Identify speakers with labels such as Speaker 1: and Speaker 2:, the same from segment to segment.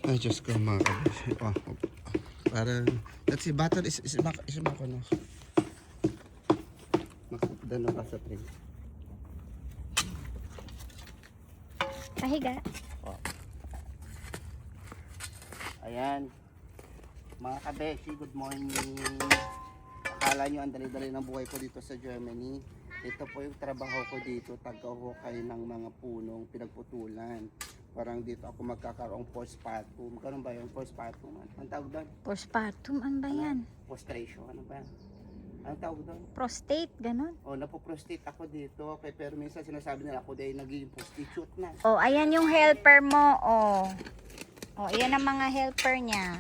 Speaker 1: Ay, Diyos ko mga kabisyo. Parang, let's see, butter is ko na. Makapagdan na pa sa tray.
Speaker 2: Pahiga.
Speaker 1: Oh. Ayan. Mga kabeshi, good morning. Akala nyo ang dali-dali ng buhay ko dito sa Germany. Ito po yung trabaho ko dito, taga-hukay ng mga punong pinagputulan. Parang dito ako magkakaroong postpartum. Ganun ba yung postpartum? Anong tawag doon?
Speaker 2: Postpartum, ano ba yan?
Speaker 1: Postration, ano ba? Anong tawag doon?
Speaker 2: Prostate, ganun.
Speaker 1: O, napoprostate ako dito. Okay, pero minsan sinasabi nila ako dahil naging prostitute na.
Speaker 2: Oh, ayan yung helper mo, oh. Oh, ayan ang mga helper niya.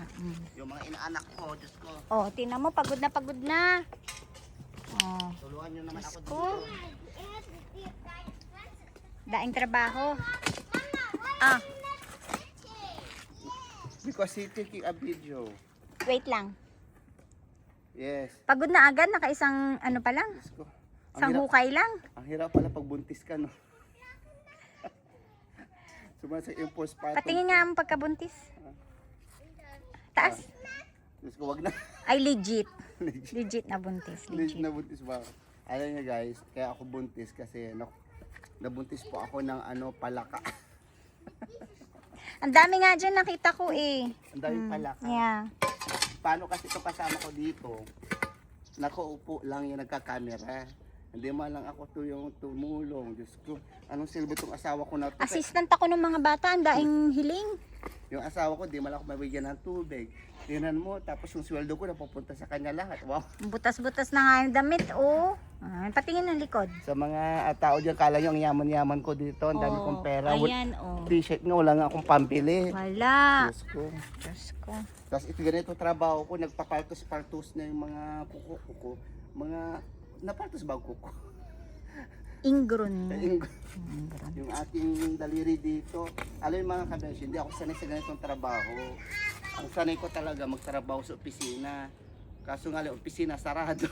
Speaker 1: Yung mga inaanak ko, Diyos ko.
Speaker 2: Oh, tingnan mo, pagod na pagod na. Oh,
Speaker 1: Tulungan nyo naman ako
Speaker 2: ko.
Speaker 1: dito.
Speaker 2: Daing trabaho. Ah,
Speaker 1: Because he taking a video.
Speaker 2: wait lang.
Speaker 1: Yes.
Speaker 2: Pagod na agad, nakaisang ano pa lang?
Speaker 1: Diyos ko.
Speaker 2: Isang hukay lang.
Speaker 1: Ang hirap pala pag buntis ka, no? Sumasa yung postpartum.
Speaker 2: Patingin nga ang pagkabuntis. Taas.
Speaker 1: Diyos ko, wag na.
Speaker 2: Ay, legit. Legit na buntis.
Speaker 1: Legit
Speaker 2: Legit.
Speaker 1: na buntis ba? Alam niyo guys, kaya ako buntis kasi nabuntis po ako ng palaka.
Speaker 2: Ang dami nga dyan nakita ko eh.
Speaker 1: Ang daming palaka.
Speaker 2: Yeah.
Speaker 1: Paano kasi ito kasama ko dito? Nakaupo lang yung nagkakamera. Hindi man lang ako to yung tumulong. Diyos ko, anong silbi itong asawa ko na to?
Speaker 2: Assistant ako ng mga bata, ang daing hiling.
Speaker 1: Yung asawa ko, di man lang ako mabigyan ng tubig. Tingnan mo, tapos yung sweldo ko napupunta sa kanya lahat. Wow.
Speaker 2: Butas-butas na nga yung damit, oh. Patingin ng likod.
Speaker 1: Sa mga tao dyan, kala nyo ang yaman-yaman ko dito. Ang dami kong pera.
Speaker 2: Ayan, oh.
Speaker 1: T-shirt nga, wala nga akong pambili.
Speaker 2: Wala.
Speaker 1: Diyos ko.
Speaker 2: Diyos ko.
Speaker 1: Tapos ito ganito trabaho ko, nagpapaltos-paltos na yung mga kuko. Mga, napaltos ba ang kuko?
Speaker 2: Ingron.
Speaker 1: Yung,
Speaker 2: Ingron.
Speaker 1: yung ating daliri dito. Alam yung mga kabesh, hindi ako sanay sa ganitong trabaho. Ang sanay ko talaga magtrabaho sa opisina. Kaso nga lang, opisina sarado.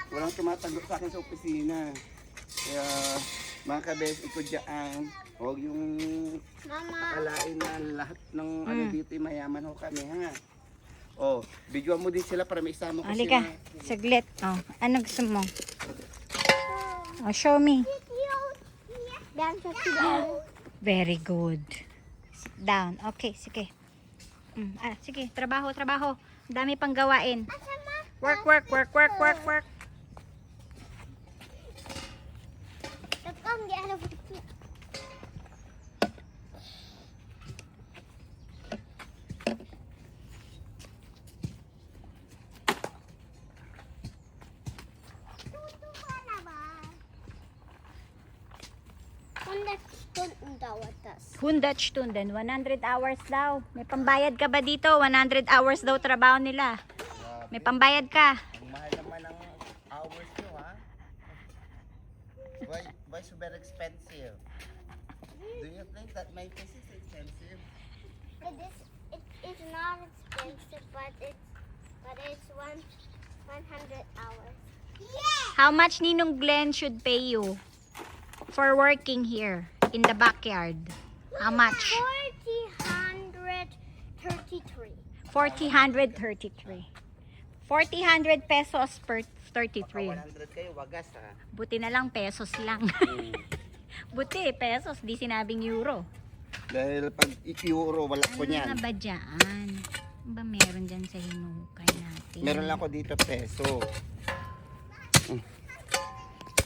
Speaker 1: walang tumatanggap sa akin sa opisina. Kaya mga kabesh, ito dyan. Huwag yung akalain na lahat ng ano dito mayaman ho kami, ha? Oh, videoan mo din sila para may isama ko
Speaker 2: Halika,
Speaker 1: sila.
Speaker 2: saglit. Oh, ano gusto mo? Oh, show me. Very good. Sit down. Okay, sige. Sige, trabaho. Ang dami pang gawain. Work. 100 Stunden, 100 hours daw. May pambayad ka ba dito? 100 hours daw trabaho nila. May pambayad ka.
Speaker 1: Ang mahal naman ng hours nyo, ha? Why so very expensive? Do you think that my place is expensive?
Speaker 3: It is not expensive, but it's 100 hours.
Speaker 2: How much Ninong Glenn should pay you for working here in the backyard? How much?
Speaker 3: 433.
Speaker 2: 433. 400 pesos per 33.
Speaker 1: 100 kayo, wagas, ha?
Speaker 2: Buti na lang pesos lang. Buti pesos, di sinabing euro.
Speaker 1: Dahil pag euro, wala ko
Speaker 2: Ano
Speaker 1: niyan.
Speaker 2: na ba dyan? Ano ba meron dyan sa hinukay natin?
Speaker 1: Meron lang ako dito peso.